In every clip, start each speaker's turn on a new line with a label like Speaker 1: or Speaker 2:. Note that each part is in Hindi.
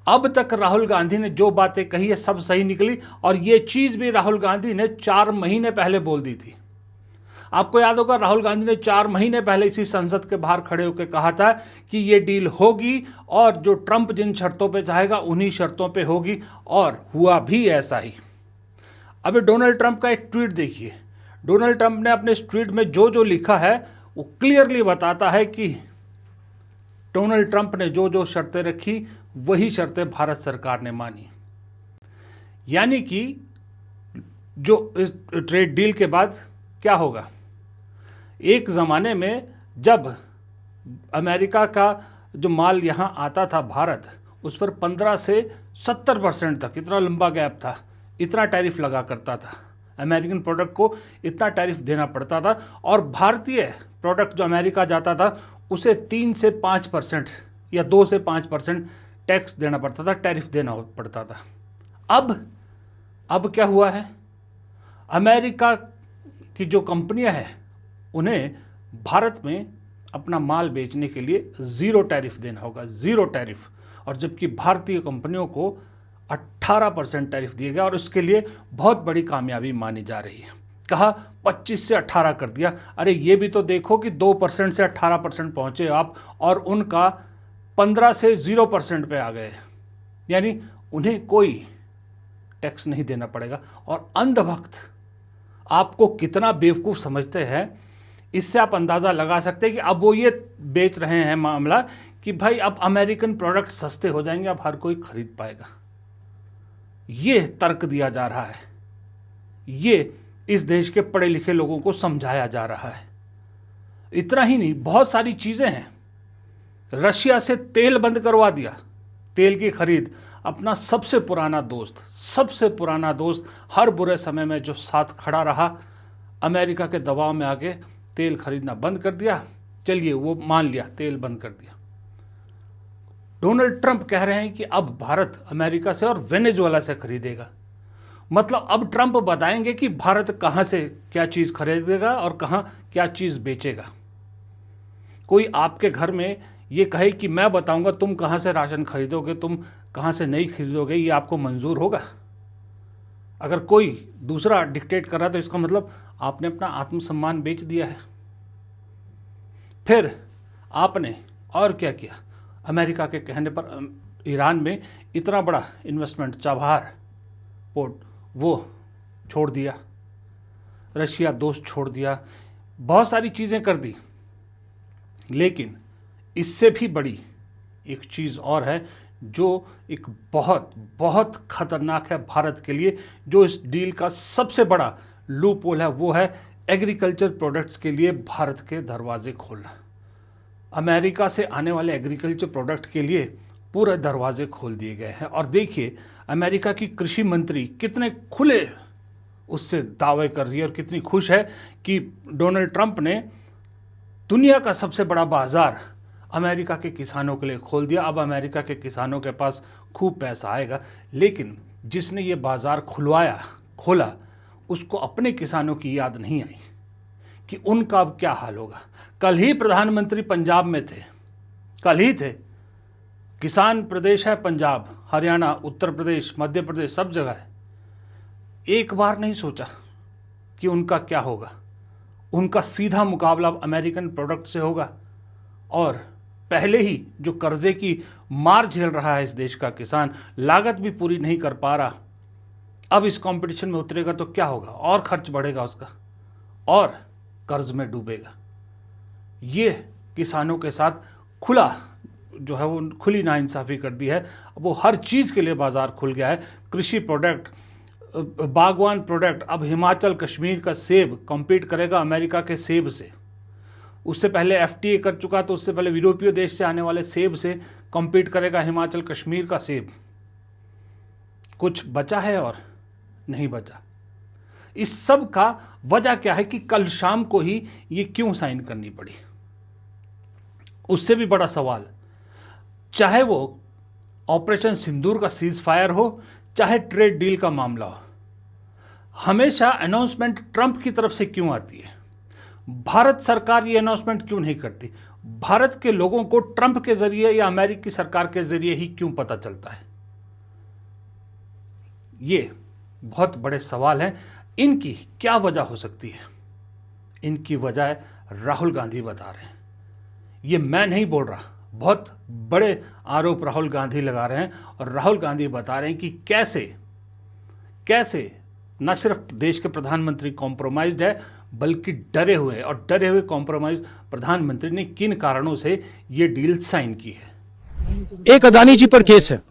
Speaker 1: अब तक राहुल गांधी ने जो बातें कही है सब सही निकली, और ये चीज़ भी राहुल गांधी ने 4 महीने पहले बोल दी थी। आपको याद होगा, राहुल गांधी ने 4 महीने पहले इसी संसद के बाहर खड़े होकर कहा था कि ये डील होगी, और जो ट्रंप जिन शर्तों पे चाहेगा उन्हीं शर्तों पे होगी, और हुआ भी ऐसा ही। अभी डोनाल्ड ट्रंप का एक ट्वीट देखिए। डोनाल्ड ट्रंप ने अपने इस ट्वीट में जो जो लिखा है वो क्लियरली बताता है कि डोनाल्ड ट्रंप ने जो जो शर्तें रखी वही शर्तें भारत सरकार ने मानी। यानी कि जो इस ट्रेड डील के बाद क्या होगा, एक ज़माने में जब अमेरिका का जो माल यहाँ आता था भारत, उस पर 15 से 70% तक, इतना लंबा गैप था, इतना टैरिफ लगा करता था। अमेरिकन प्रोडक्ट को इतना टैरिफ देना पड़ता था, और भारतीय प्रोडक्ट जो अमेरिका जाता था उसे 3 से 5% या 2 से 5% टैक्स देना पड़ता था, टैरिफ देना पड़ता था। अब क्या हुआ है, अमेरिका की जो कंपनियां हैं उन्हें भारत में अपना माल बेचने के लिए 0 टैरिफ देना होगा, 0 टैरिफ। और जबकि भारतीय कंपनियों को 18% टैरिफ दिया गया, और उसके लिए बहुत बड़ी कामयाबी मानी जा रही है। कहा 25 से 18 कर दिया। अरे ये भी तो देखो कि 2% से 18% पहुंचे आप, और उनका 15 से 0% पे आ गए। यानी उन्हें कोई टैक्स नहीं देना पड़ेगा। और अंधभक्त आपको कितना बेवकूफ़ समझते हैं, इससे आप अंदाज़ा लगा सकते हैं कि अब वो ये बेच रहे हैं मामला कि भाई अब अमेरिकन प्रोडक्ट सस्ते हो जाएंगे, अब हर कोई खरीद पाएगा। ये तर्क दिया जा रहा है, ये इस देश के पढ़े लिखे लोगों को समझाया जा रहा है। इतना ही नहीं, बहुत सारी चीज़ें हैं। रशिया से तेल बंद करवा दिया, तेल की खरीद। अपना सबसे पुराना दोस्त हर बुरे समय में जो साथ खड़ा रहा, अमेरिका के दबाव में आके तेल खरीदना बंद कर दिया। चलिए वो मान लिया, तेल बंद कर दिया। डोनाल्ड ट्रंप कह रहे हैं कि अब भारत अमेरिका से और वेनेजुएला से खरीदेगा। मतलब अब ट्रंप बताएंगे कि भारत कहाँ से क्या चीज़ खरीदेगा और कहाँ क्या चीज़ बेचेगा। कोई आपके घर में ये कहे कि मैं बताऊंगा तुम कहाँ से राशन खरीदोगे, तुम कहाँ से नहीं खरीदोगे, ये आपको मंजूर होगा? अगर कोई दूसरा डिक्टेट कर रहा है तो इसका मतलब आपने अपना आत्मसम्मान बेच दिया है। फिर आपने और क्या किया, अमेरिका के कहने पर ईरान में इतना बड़ा इन्वेस्टमेंट, चाबहार पोर्ट, वो छोड़ दिया, रशिया दोस्त छोड़ दिया, बहुत सारी चीज़ें कर दी। लेकिन इससे भी बड़ी एक चीज़ और है जो एक बहुत बहुत खतरनाक है भारत के लिए, जो इस डील का सबसे बड़ा लूप होल है, वो है एग्रीकल्चर प्रोडक्ट्स के लिए भारत के दरवाजे खोलना। अमेरिका से आने वाले एग्रीकल्चर प्रोडक्ट के लिए पूरे दरवाजे खोल दिए गए हैं। और देखिए अमेरिका की कृषि मंत्री कितने खुले उससे दावे कर रही है और कितनी खुश है कि डोनाल्ड ट्रंप ने दुनिया का सबसे बड़ा बाजार अमेरिका के किसानों के लिए खोल दिया। अब अमेरिका के किसानों के पास खूब पैसा आएगा। लेकिन जिसने ये बाजार खोला उसको अपने किसानों की याद नहीं आई कि उनका अब क्या हाल होगा। कल ही प्रधानमंत्री पंजाब में थे, कल ही थे। किसान प्रदेश है पंजाब, हरियाणा, उत्तर प्रदेश, मध्य प्रदेश, सब जगह है। एक बार नहीं सोचा कि उनका क्या होगा। उनका सीधा मुकाबला अमेरिकन प्रोडक्ट से होगा, और पहले ही जो कर्जे की मार झेल रहा है इस देश का किसान, लागत भी पूरी नहीं कर पा रहा, अब इस कंपटीशन में उतरेगा तो क्या होगा, और खर्च बढ़ेगा उसका और कर्ज में डूबेगा। ये किसानों के साथ खुला जो है वो खुली नाइंसाफ़ी कर दी है। वो हर चीज़ के लिए बाज़ार खुल गया है। कृषि प्रोडक्ट, बागवान प्रोडक्ट, अब हिमाचल कश्मीर का सेब कम्पीट करेगा अमेरिका के सेब से। उससे पहले एफटीए कर चुका, तो उससे पहले यूरोपीय देश से आने वाले सेब से कम्पीट करेगा हिमाचल कश्मीर का सेब। कुछ बचा है और नहीं बचा। इस सब का वजह क्या है कि कल शाम को ही ये क्यों साइन करनी पड़ी, उससे भी बड़ा सवाल। चाहे वो ऑपरेशन सिंदूर का सीज फायर हो, चाहे ट्रेड डील का मामला हो, हमेशा अनाउंसमेंट ट्रंप की तरफ से क्यों आती है? भारत सरकार ये अनाउंसमेंट क्यों नहीं करती? भारत के लोगों को ट्रंप के जरिए या अमेरिकी सरकार के जरिए ही क्यों पता चलता है? ये बहुत बड़े सवाल हैं। इनकी क्या वजह हो सकती है? इनकी वजह राहुल गांधी बता रहे हैं। ये मैं नहीं बोल रहा, बहुत बड़े आरोप राहुल गांधी लगा रहे हैं और राहुल गांधी बता रहे हैं कि कैसे न सिर्फ देश के प्रधानमंत्री कॉम्प्रोमाइज्ड है बल्कि डरे हुए, और डरे हुए कॉम्प्रोमाइज प्रधानमंत्री ने किन कारणों से ये डील साइन की है।
Speaker 2: एक अदानी जी पर केस है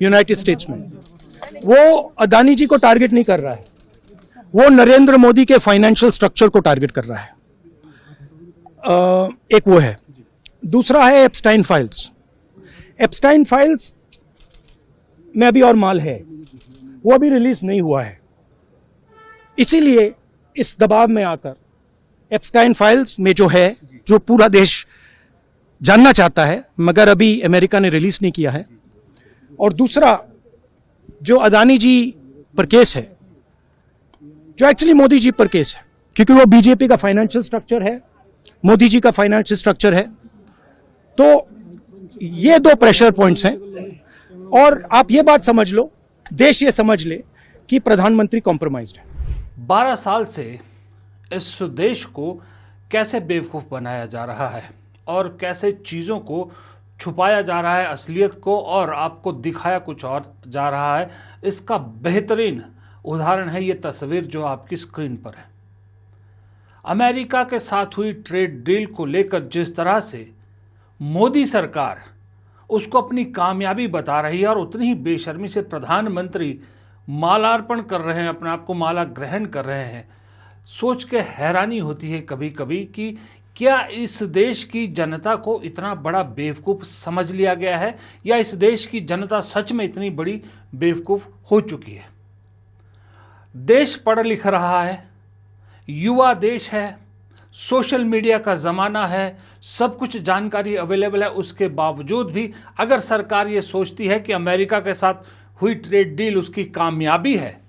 Speaker 2: यूनाइटेड स्टेट्स में। वो अदानी जी को टारगेट नहीं कर रहा है, वो नरेंद्र मोदी के फाइनेंशियल स्ट्रक्चर को टारगेट कर रहा है। एक वो है। दूसरा है एप्स्टाइन फाइल्स। एप्स्टाइन फाइल्स में अभी और माल है, वो अभी रिलीज नहीं हुआ है। इसीलिए इस दबाव में आकर एप्स्टाइन फाइल्स में जो है, जो पूरा देश जानना चाहता है मगर अभी अमेरिका ने रिलीज नहीं किया है। और दूसरा जो अदानी जी पर केस है, जो एक्चुअली मोदी जी पर केस है, क्योंकि वो बीजेपी का फाइनेंशियल स्ट्रक्चर है, मोदी जी का फाइनेंशियल स्ट्रक्चर है। तो ये दो प्रेशर पॉइंट्स हैं। और आप ये बात समझ लो, देश ये समझ ले कि प्रधानमंत्री कॉम्प्रोमाइज्ड है।
Speaker 1: 12 साल से इस देश को कैसे बेवकूफ़ बनाया जा रहा है और कैसे चीज़ों को छुपाया जा रहा है, असलियत को, और आपको दिखाया कुछ और जा रहा है, इसका बेहतरीन उदाहरण है ये तस्वीर जो आपकी स्क्रीन पर है। अमेरिका के साथ हुई ट्रेड डील को लेकर जिस तरह से मोदी सरकार उसको अपनी कामयाबी बता रही है और उतनी ही बेशर्मी से प्रधानमंत्री मालार्पण कर रहे हैं, अपने आप को माला ग्रहण कर रहे हैं, सोच के हैरानी होती है कभी कभी कि क्या इस देश की जनता को इतना बड़ा बेवकूफ़ समझ लिया गया है या इस देश की जनता सच में इतनी बड़ी बेवकूफ़ हो चुकी है। देश पढ़ लिख रहा है, युवा देश है, सोशल मीडिया का ज़माना है, सब कुछ जानकारी अवेलेबल है, उसके बावजूद भी अगर सरकार ये सोचती है कि अमेरिका के साथ हुई ट्रेड डील उसकी कामयाबी है,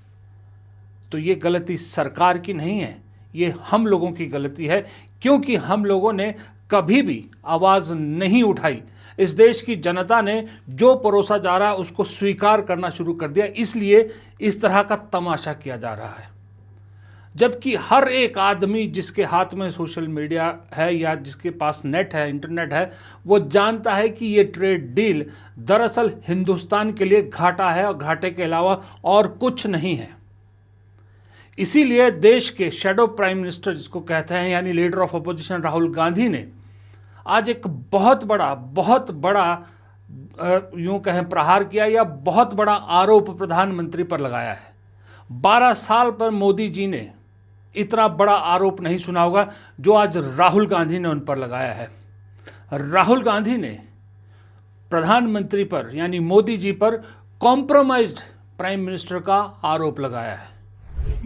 Speaker 1: तो ये गलती सरकार की नहीं है, ये हम लोगों की गलती है, क्योंकि हम लोगों ने कभी भी आवाज़ नहीं उठाई। इस देश की जनता ने जो परोसा जा रहा है उसको स्वीकार करना शुरू कर दिया, इसलिए इस तरह का तमाशा किया जा रहा है। जबकि हर एक आदमी जिसके हाथ में सोशल मीडिया है या जिसके पास नेट है, इंटरनेट है, वो जानता है कि ये ट्रेड डील दरअसल हिंदुस्तान के लिए घाटा है और घाटे के अलावा और कुछ नहीं है। इसीलिए देश के शैडो प्राइम मिनिस्टर जिसको कहते हैं, यानी leader of opposition Rahul Gandhi ने आज एक बहुत बड़ा यूं कहें प्रहार किया या बहुत बड़ा आरोप प्रधानमंत्री पर लगाया है। 12 साल पर मोदी जी ने इतना बड़ा आरोप नहीं सुना होगा जो आज राहुल गांधी ने उन पर लगाया है। राहुल गांधी ने प्रधानमंत्री पर यानी मोदी जी पर कॉम्प्रोमाइज्ड प्राइम मिनिस्टर का आरोप लगाया है।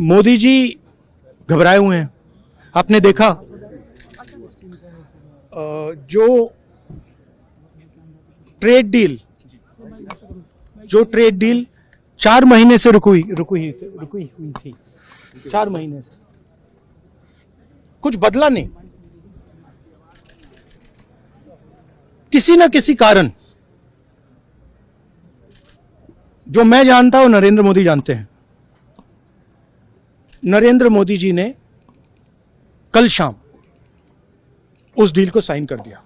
Speaker 2: मोदी जी घबराए हुए हैं। आपने देखा जो ट्रेड डील 4 महीने से रुकी हुई थी, 4 महीने से कुछ बदला नहीं। किसी न किसी कारण, जो मैं जानता हूं नरेंद्र मोदी जानते हैं, नरेंद्र मोदी जी ने कल शाम उस डील को साइन कर दिया।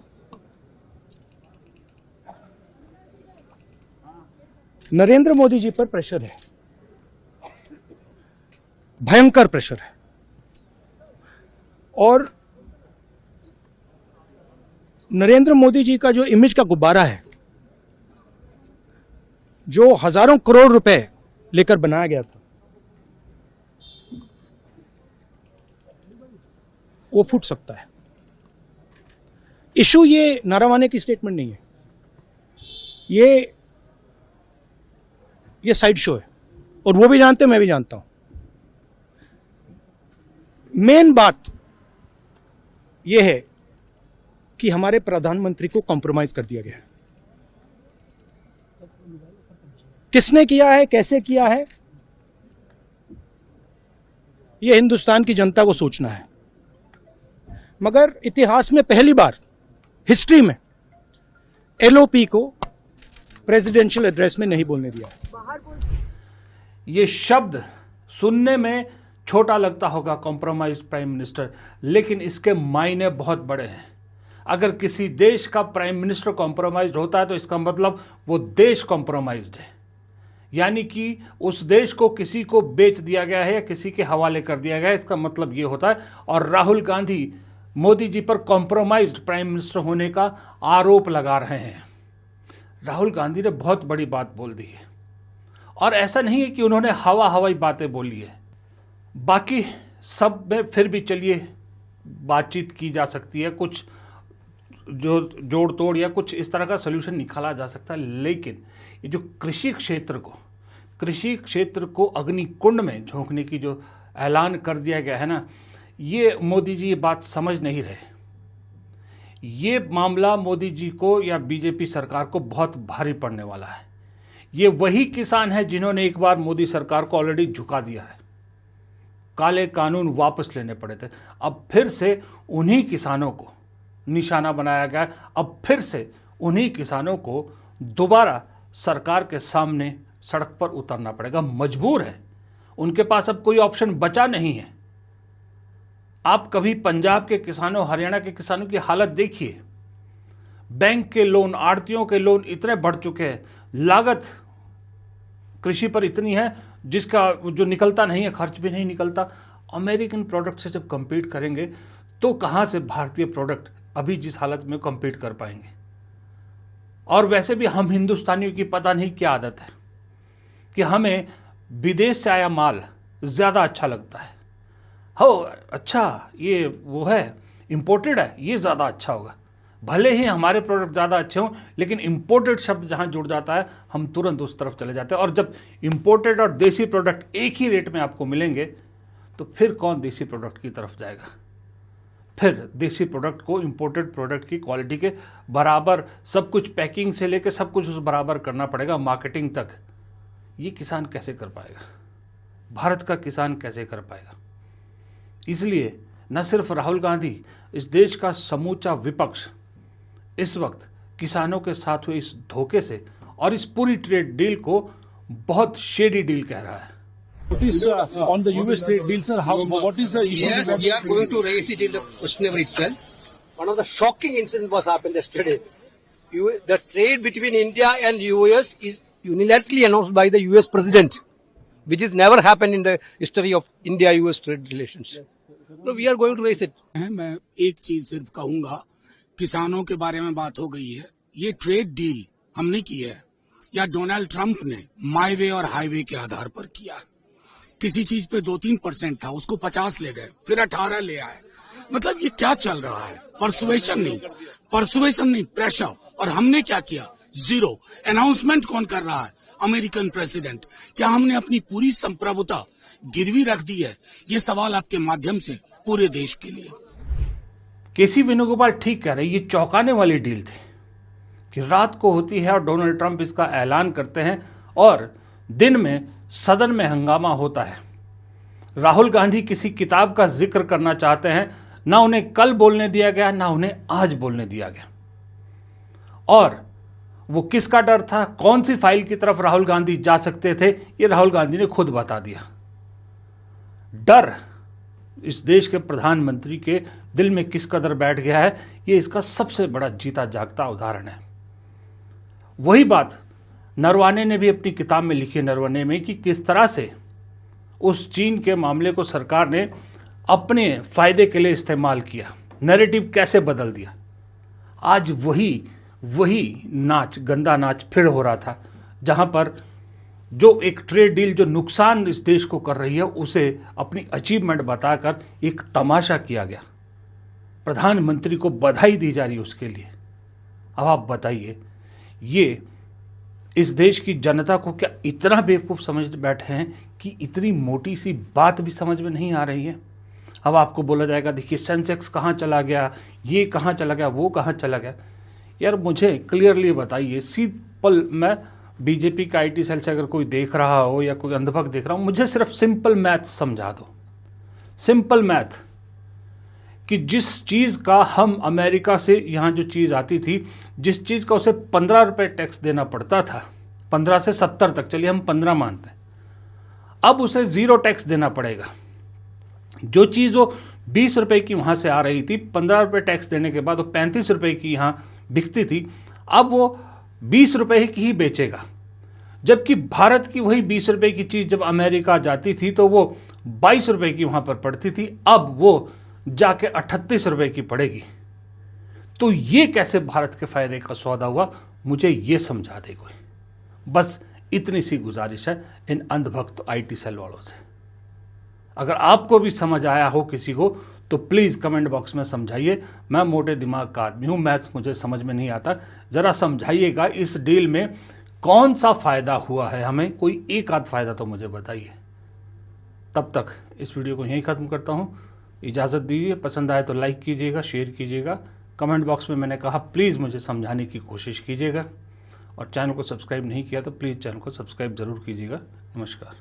Speaker 2: नरेंद्र मोदी जी पर प्रेशर है, भयंकर प्रेशर है। और नरेंद्र मोदी जी का जो इमेज का गुब्बारा है, जो हजारों करोड़ रुपए लेकर बनाया गया था, वो फूट सकता है। इशू ये नारावाने की स्टेटमेंट नहीं है, ये साइड शो है, और वो भी जानते हैं, मैं भी जानता हूं। मेन बात यह है कि हमारे प्रधानमंत्री को कॉम्प्रोमाइज कर दिया गया है। किसने किया है, कैसे किया है, यह हिंदुस्तान की जनता को सोचना है। मगर इतिहास में पहली बार हिस्ट्री में एलओपी को प्रेसिडेंशियल एड्रेस में नहीं बोलने दिया है।
Speaker 1: ये शब्द सुनने में छोटा लगता होगा, कॉम्प्रोमाइज प्राइम मिनिस्टर, लेकिन इसके मायने बहुत बड़े हैं। अगर किसी देश का प्राइम मिनिस्टर कॉम्प्रोमाइज होता है तो इसका मतलब वो देश कॉम्प्रोमाइज्ड है, यानी कि उस देश को किसी को बेच दिया गया है या किसी के हवाले कर दिया गया है, इसका मतलब ये होता है। और राहुल गांधी मोदी जी पर कॉम्प्रोमाइज्ड प्राइम मिनिस्टर होने का आरोप लगा रहे हैं। राहुल गांधी ने बहुत बड़ी बात बोल दी है, और ऐसा नहीं है कि उन्होंने हवाई बातें बोली है। बाकी सब में फिर भी चलिए बातचीत की जा सकती है, कुछ जो जोड़ तोड़ या कुछ इस तरह का सलूशन निकाला जा सकता है, लेकिन ये जो कृषि क्षेत्र को अग्निकुंड में झोंकने की जो ऐलान कर दिया गया है ना, ये मोदी जी ये बात समझ नहीं रहे। ये मामला मोदी जी को या बीजेपी सरकार को बहुत भारी पड़ने वाला है। ये वही किसान है जिन्होंने एक बार मोदी सरकार को ऑलरेडी झुका दिया है, काले कानून वापस लेने पड़े थे। अब फिर से उन्हीं किसानों को निशाना बनाया गया। अब फिर से उन्हीं किसानों को दोबारा सरकार के सामने सड़क पर उतरना पड़ेगा, मजबूर है। उनके पास अब कोई ऑप्शन बचा नहीं है। आप कभी पंजाब के किसानों, हरियाणा के किसानों की हालत देखिए। बैंक के लोन, आड़तियों के लोन इतने बढ़ चुके हैं, लागत कृषि पर इतनी है जिसका जो निकलता नहीं है, खर्च भी नहीं निकलता। अमेरिकन प्रोडक्ट से जब कंपीट करेंगे तो कहाँ से भारतीय प्रोडक्ट अभी जिस हालत में कंपीट कर पाएंगे। और वैसे भी हम हिंदुस्तानियों की पता नहीं क्या आदत है कि हमें विदेश से आया माल ज़्यादा अच्छा लगता है। हो अच्छा, ये वो है, इम्पोर्टेड है, ये ज़्यादा अच्छा होगा। भले ही हमारे प्रोडक्ट ज़्यादा अच्छे हों, लेकिन इम्पोर्टेड शब्द जहाँ जुड़ जाता है हम तुरंत उस तरफ चले जाते हैं। और जब इम्पोर्टेड और देसी प्रोडक्ट एक ही रेट में आपको मिलेंगे तो फिर कौन देसी प्रोडक्ट की तरफ जाएगा। फिर देसी प्रोडक्ट को इम्पोर्टेड प्रोडक्ट की क्वालिटी के बराबर, सब कुछ पैकिंग से लेकर सब कुछ उस बराबर करना पड़ेगा, मार्केटिंग तक। ये किसान कैसे कर पाएगा? भारत का किसान कैसे कर पाएगा? इसलिए न सिर्फ राहुल गांधी, इस देश का समूचा विपक्ष इस वक्त किसानों के साथ हुए इस धोखे से और इस पूरी ट्रेड डील को बहुत शेडी डील कह रहा है।
Speaker 3: What is on the US trade deal, sir? What is the issue?
Speaker 4: Yes, we are going to raise it in the questionnaire itself. One of the shocking incidents was happened yesterday. The trade between India and US is unilaterally announced by the US president, which has never happened in the history of India-US trade relations. So we are going to raise it.
Speaker 5: मैं एक चीज सिर्फ कहूंगा, किसानों के बारे में बात हो गई है। ये ट्रेड डील हमने की है या डोनाल्ड ट्रंप ने माई वे और हाईवे के आधार पर किया। किसी चीज पे 2-3% था, उसको 50 ले गए, फिर 18 ले आए। मतलब ये क्या चल रहा है? परसुएशन नहीं, प्रेशर। और हमने क्या किया? जीरो। अनाउंसमेंट कौन कर रहा है? American president. क्या हमने अपनी पूरी संप्रभुता गिरवी रख दी है? ये सवाल आपके माध्यम से पूरे देश के लिए।
Speaker 1: केसी वेणुगोपाल ठीक कह रहे, ये चौंकाने वाली डील थी कि रात को होती है और डोनाल्ड ट्रंप इसका ऐलान करते हैं और दिन में सदन में हंगामा होता है। राहुल गांधी किसी किताब का जिक्र करना चाहते हैं, ना उन्हें कल बोलने दिया गया, ना उन्हें आज बोलने दिया गया। और वो किसका डर था, कौन सी फाइल की तरफ राहुल गांधी जा सकते थे, ये राहुल गांधी ने खुद बता दिया। डर इस देश के प्रधानमंत्री के दिल में किस कदर बैठ गया है, ये इसका सबसे बड़ा जीता जागता उदाहरण है। वही बात नरवाने ने भी अपनी किताब में लिखी, नरवाने में, कि किस तरह से उस चीन के मामले को सरकार ने अपने फायदे के लिए इस्तेमाल किया, नैरेटिव कैसे बदल दिया। आज वही नाच, गंदा नाच फिर हो रहा था, जहां पर जो एक ट्रेड डील जो नुकसान इस देश को कर रही है उसे अपनी अचीवमेंट बताकर एक तमाशा किया गया। प्रधानमंत्री को बधाई दी जा रही है उसके लिए। अब आप बताइए, ये इस देश की जनता को क्या इतना बेवकूफ़ समझ बैठे हैं कि इतनी मोटी सी बात भी समझ में नहीं आ रही है? अब आपको बोला जाएगा, देखिए सेंसेक्स कहाँ चला गया, ये कहाँ चला गया, वो कहाँ चला गया। यार मुझे क्लियरली बताइए, सिंपल, मैं बीजेपी का आईटी सेल से अगर कोई देख रहा हो या कोई अंधभक्त देख रहा हो, मुझे सिर्फ सिंपल मैथ समझा दो। सिंपल मैथ कि जिस चीज़ का हम अमेरिका से यहाँ जो चीज़ आती थी, जिस चीज़ का उसे 15 रुपये टैक्स देना पड़ता था, 15 से 70 तक, चलिए हम 15 मानते हैं, अब उसे 0 टैक्स देना पड़ेगा। जो चीज़ वो 20 रुपए की वहाँ से आ रही थी, 15 रुपये टैक्स देने के बाद वो 35 रुपए की यहाँ बिकती थी, अब वो 20 रुपए की ही बेचेगा। जबकि भारत की वही 20 रुपए की चीज़ जब अमेरिका जाती थी तो वो 22 रुपए की वहाँ पर पड़ती थी, अब वो जाके 38 रुपए की पड़ेगी। तो ये कैसे भारत के फायदे का सौदा हुआ, मुझे ये समझा दे कोई। बस इतनी सी गुजारिश है इन अंधभक्त IT सेल वालों से। अगर आपको भी समझ आया हो किसी को तो प्लीज़ कमेंट बॉक्स में समझाइए। मैं मोटे दिमाग का आदमी हूँ, मैथ्स मुझे समझ में नहीं आता, ज़रा समझाइएगा इस डील में कौन सा फ़ायदा हुआ है हमें, कोई एक आध फ़ायदा तो मुझे बताइए। तब तक इस वीडियो को यहीं ख़त्म करता हूँ, इजाज़त दीजिए। पसंद आए तो लाइक कीजिएगा, शेयर कीजिएगा। कमेंट बॉक्स में मैंने कहा प्लीज़ मुझे समझाने की कोशिश कीजिएगा, और चैनल को सब्सक्राइब नहीं किया तो प्लीज़ चैनल को सब्सक्राइब ज़रूर कीजिएगा। नमस्कार।